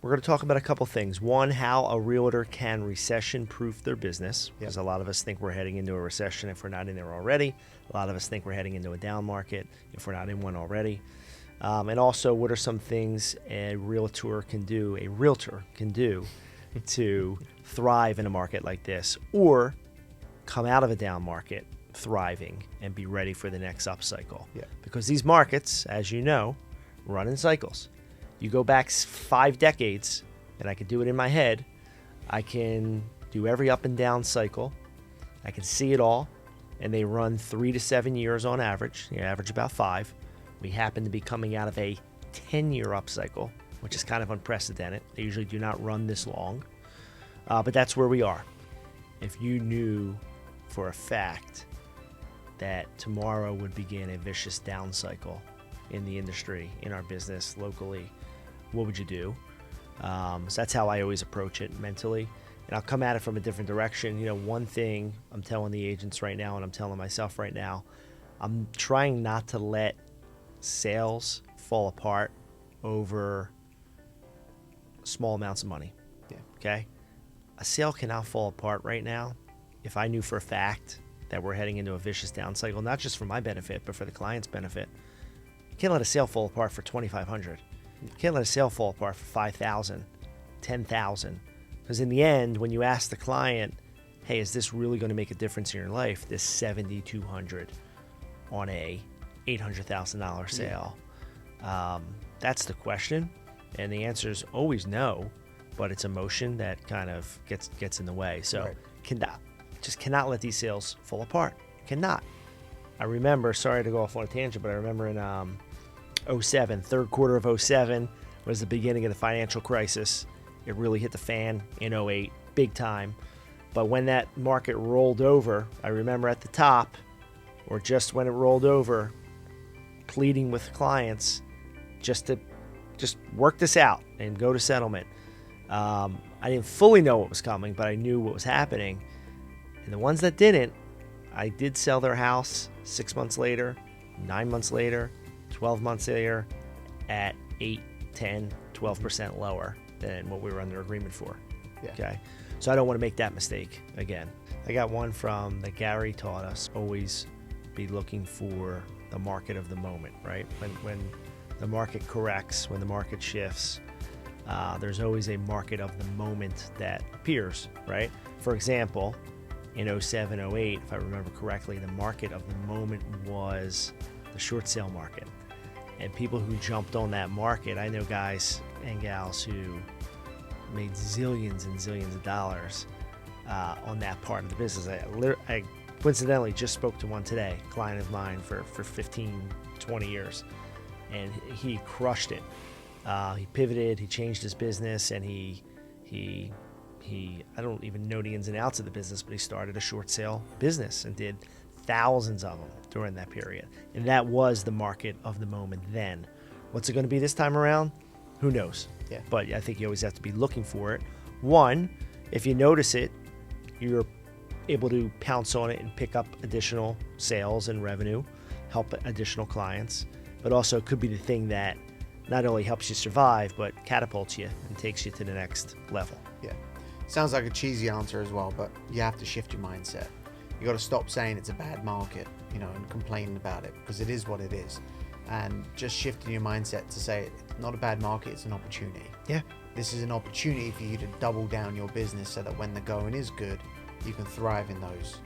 we're going to talk about a couple things. One, how a realtor can recession-proof their business, because a lot of us think we're heading into a recession if we're not in there already. A lot of us think we're heading into a down market if we're not in one already. And also, what are some things a realtor can do to thrive in a market like this, or come out of a down market thriving and be ready for the next upcycle? Yeah. Because these markets, as you know, run in cycles. You go back 5 decades, and I can do it in my head. I can do every up and down cycle. I can see it all, and they run 3 to 7 years on average. You average about 5. We happen to be coming out of a 10-year upcycle, which is kind of unprecedented. They usually do not run this long, but that's where we are. If you knew for a fact that tomorrow would begin a vicious down cycle in the industry, in our business, locally, what would you do? So that's how I always approach it mentally. And I'll come at it from a different direction. You know, one thing I'm telling the agents right now, and I'm telling myself right now, I'm trying not to let sales fall apart over small amounts of money. Yeah. Okay? A sale cannot fall apart right now if I knew for a fact that we're heading into a vicious down cycle, not just for my benefit, but for the client's benefit. You can't let a sale fall apart for $2,500. You can't let a sale fall apart for $5,000, $10,000. Because in the end, when you ask the client, hey, is this really going to make a difference in your life, this $7,200 on a $800,000 sale? That's the question. And the answer is always no, but it's emotion that kind of gets in the way. So cannot let these sales fall apart. Cannot. I remember, sorry to go off on a tangent, but I remember in 07, third quarter of 07 was the beginning of the financial crisis. It really hit the fan in 08, big time. But when that market rolled over, I remember at the top, or just when it rolled over, pleading with clients just to work this out and go to settlement. I didn't fully know what was coming, but I knew what was happening. And the ones that didn't, I did sell their house 6 months later, 9 months later, 12 months later at 8, 10, 12% lower than what we were under agreement for. Yeah. Okay. So I don't want to make that mistake again. I got one from that Gary taught us, always be looking for the market of the moment, right? When the market corrects, when the market shifts, there's always a market of the moment that appears, right? For example, in 07, 08, if I remember correctly, the market of the moment was the short sale market. And people who jumped on that market, I know guys and gals who made zillions and zillions of dollars on that part of the business. I coincidentally just spoke to one today, a client of mine for 15, 20 years, and he crushed it. He pivoted, he changed his business, and he I don't even know the ins and outs of the business, but he started a short sale business and did thousands of them during that period. And that was the market of the moment then. What's it going to be this time around? Who knows? Yeah. But I think you always have to be looking for it. One, if you notice it, you're able to pounce on it and pick up additional sales and revenue, help additional clients, but also it could be the thing that not only helps you survive, but catapults you and takes you to the next level. Yeah. Sounds like a cheesy answer as well, but you have to shift your mindset. You got to stop saying it's a bad market, and complaining about it, because it is what it is. And just shifting your mindset to say it's not a bad market, it's an opportunity. Yeah. This is an opportunity for you to double down your business so that when the going is good, you can thrive in those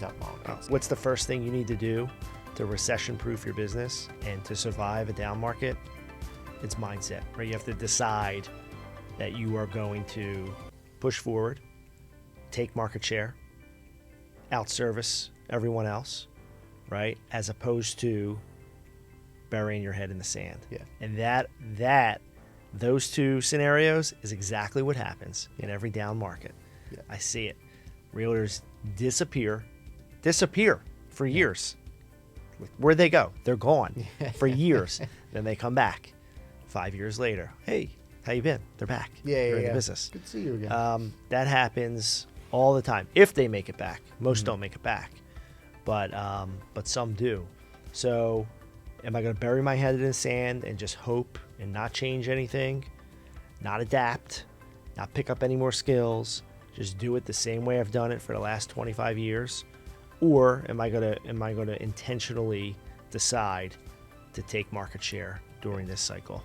up markets. What's the first thing you need to do to recession-proof your business and to survive a down market? It's mindset, right? You have to decide that you are going to push forward, take market share, outservice everyone else, right? As opposed to burying your head in the sand. Yeah. And those two scenarios is exactly what happens in every down market. Yeah. I see it. Realtors disappear for years. Where'd they go? They're gone for years. Then they come back 5 years later. Hey, how you been? They're back. They're in the business. Good to see you again. That happens all the time. If they make it back. Most don't make it back. But some do. So am I going to bury my head in the sand and just hope and not change anything? not adapt, not pick up any more skills, just do it the same way I've done it for the last 25 years? Or am I gonna intentionally decide to take market share during this cycle?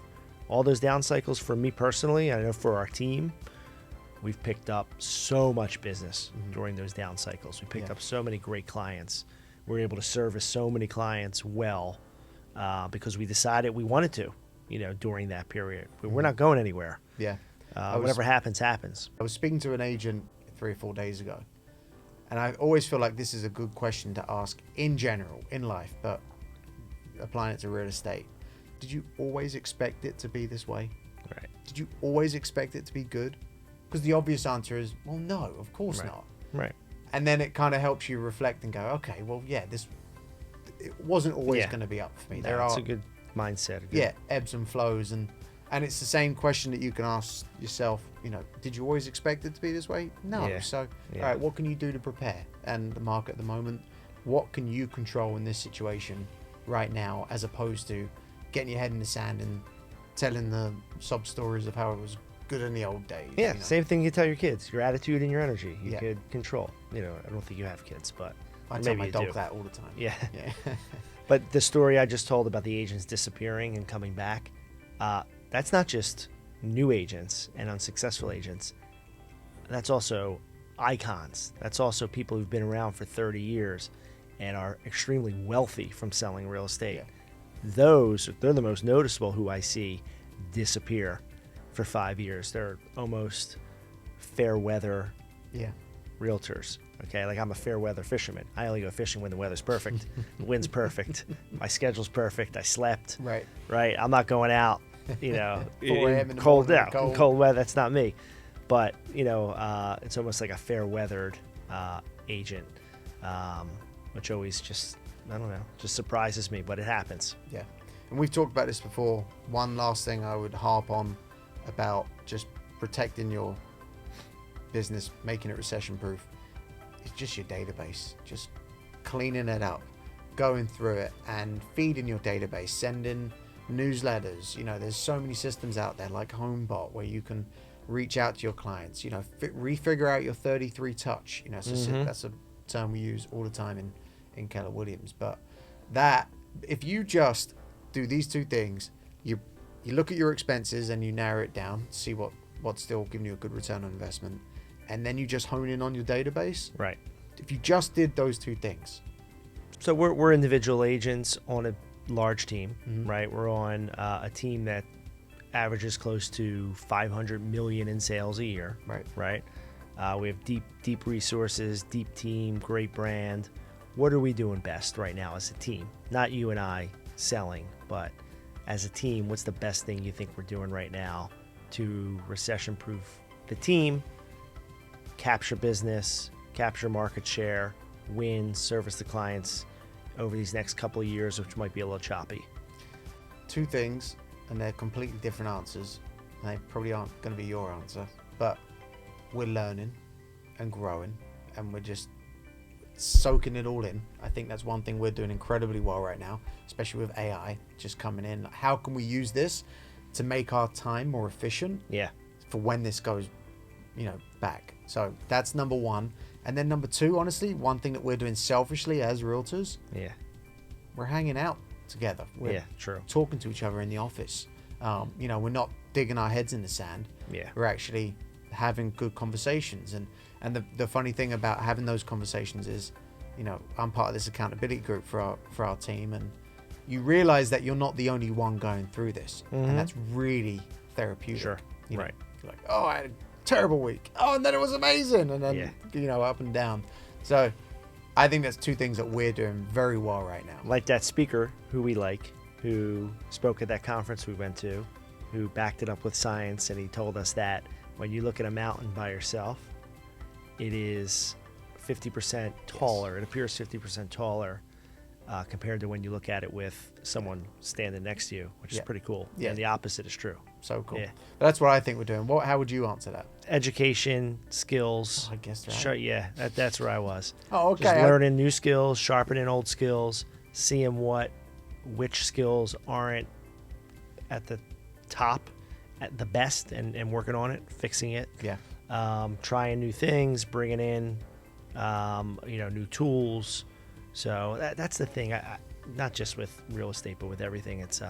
All those down cycles for me personally, I know for our team, we've picked up so much business during those down cycles. We picked up so many great clients. We're able to service so many clients well because we decided we wanted to, during that period. We're not going anywhere. Yeah. Whatever happens, happens. I was speaking to an agent 3 or 4 days ago, and I always feel like this is a good question to ask in general, in life, but applying it to real estate. Did you always expect it to be this way? Right. Did you always expect it to be good? Because the obvious answer is, well, no, of course not. Right. And then it kind of helps you reflect and go, okay, well, yeah, it wasn't always going to be up for me. That's a good mindset. Ebbs and flows. And it's the same question that you can ask yourself, did you always expect it to be this way? No. Yeah. So, all right, what can you do to prepare? And the market at the moment, what can you control in this situation right now, as opposed to getting your head in the sand and telling the sob stories of how it was good in the old days? Yeah, same thing you tell your kids. Your attitude and your energy, you Yeah. could control. I don't think you have kids, but I tell maybe my you dog do. that all the time. Yeah. Yeah. But the story I just told about the agents disappearing and coming back, that's not just new agents and unsuccessful agents. That's also icons. That's also people who've been around for 30 years and are extremely wealthy from selling real estate. Yeah. They're the most noticeable who I see disappear for 5 years. They're almost fair weather Yeah. realtors. Okay, like I'm a fair weather fisherman. I only go fishing when the weather's perfect, the wind's perfect, my schedule's perfect. I slept. Right. I'm not going out. 4 a.m. in in the cold morning, out, cold weather. That's not me. But it's almost like a fair weathered agent, which always just surprises me. But it happens. Yeah. And we've talked about this before. One last thing I would harp on about just protecting your business, making it recession proof, is just your database. Just cleaning it up, going through it and feeding your database, sending newsletters. There's so many systems out there like HomeBot where you can reach out to your clients, refigure out your 33 touch. That's a term we use all the time in Keller Williams. But that, if you just do these two things, you look at your expenses and you narrow it down, see what's still giving you a good return on investment, and then you just hone in on your database. Right. If you just did those two things. So we're individual agents on a large team, Mm-hmm. right? We're on a team that averages close to 500 million in sales a year. Right. We have deep resources, deep team, great brand. What are we doing best right now as a team? Not you and I selling, but as a team, what's the best thing you think we're doing right now to recession-proof the team, capture business, capture market share, win, service the clients over these next couple of years, which might be a little choppy? Two things, and they're completely different answers. And they probably aren't going to be your answer, but we're learning and growing, and we're just soaking it all in. I think that's one thing we're doing incredibly well right now, especially with AI just coming in. How can we use this to make our time more efficient? Yeah. For when this goes, back. So that's number one. And then number two, honestly, one thing that we're doing selfishly as realtors, Yeah. we're hanging out together. We're True. talking to each other in the office. We're not digging our heads in the sand. Yeah. We're actually having good conversations. And the funny thing about having those conversations is, I'm part of this accountability group for our team, and you realize that you're not the only one going through this. Mm-hmm. And that's really therapeutic. Sure. You know, Right. you're like, oh, I had a terrible week. Oh, and then it was amazing. And then, up and down. So I think that's two things that we're doing very well right now. Like that speaker who we like, who spoke at that conference we went to, who backed it up with science, and he told us that when you look at a mountain by yourself, it is 50% taller. It appears 50% taller compared to when you look at it with someone standing next to you, which is pretty cool. Yeah. And the opposite is true. So cool. Yeah. But that's what I think we're doing. How would you answer that? Education, skills. Oh, I guess right. That's where I was. Oh, okay. Just learning new skills, sharpening old skills, seeing which skills aren't at the top, at the best and working on it, fixing it, Yeah. trying new things, bringing in, new tools. So that's the thing. Not just with real estate, but with everything. It's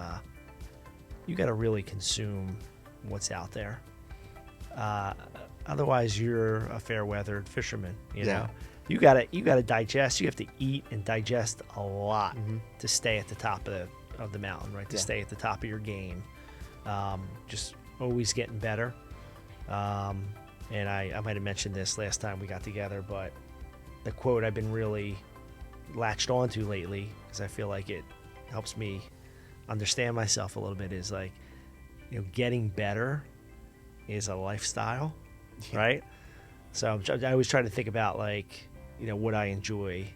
you got to really consume what's out there. Otherwise, you're a fair-weathered fisherman. You know, you gotta digest. You have to eat and digest a lot to stay at the top of the mountain, right? To stay at the top of your game. Just always getting better. And I might have mentioned this last time we got together, but the quote I've been really latched onto lately, because I feel like it helps me understand myself a little bit, is like, getting better is a lifestyle, right? So I always try to think about, like, what I enjoy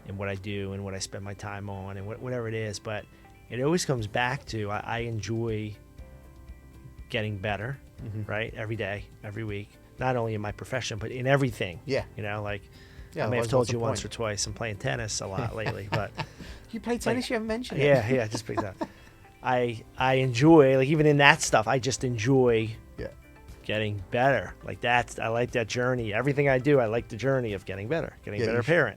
and what I do and what I spend my time on and whatever it is. But it always comes back to I enjoy getting better, right? Every day, every week, not only in my profession, but in everything. Yeah. I may have told you once or twice I'm playing tennis a lot lately, but You play tennis? You haven't mentioned it. yeah, just picked up. I enjoy, like, even in that stuff, I just enjoy getting better. Like, I like that journey. Everything I do, I like the journey of getting better, better parent.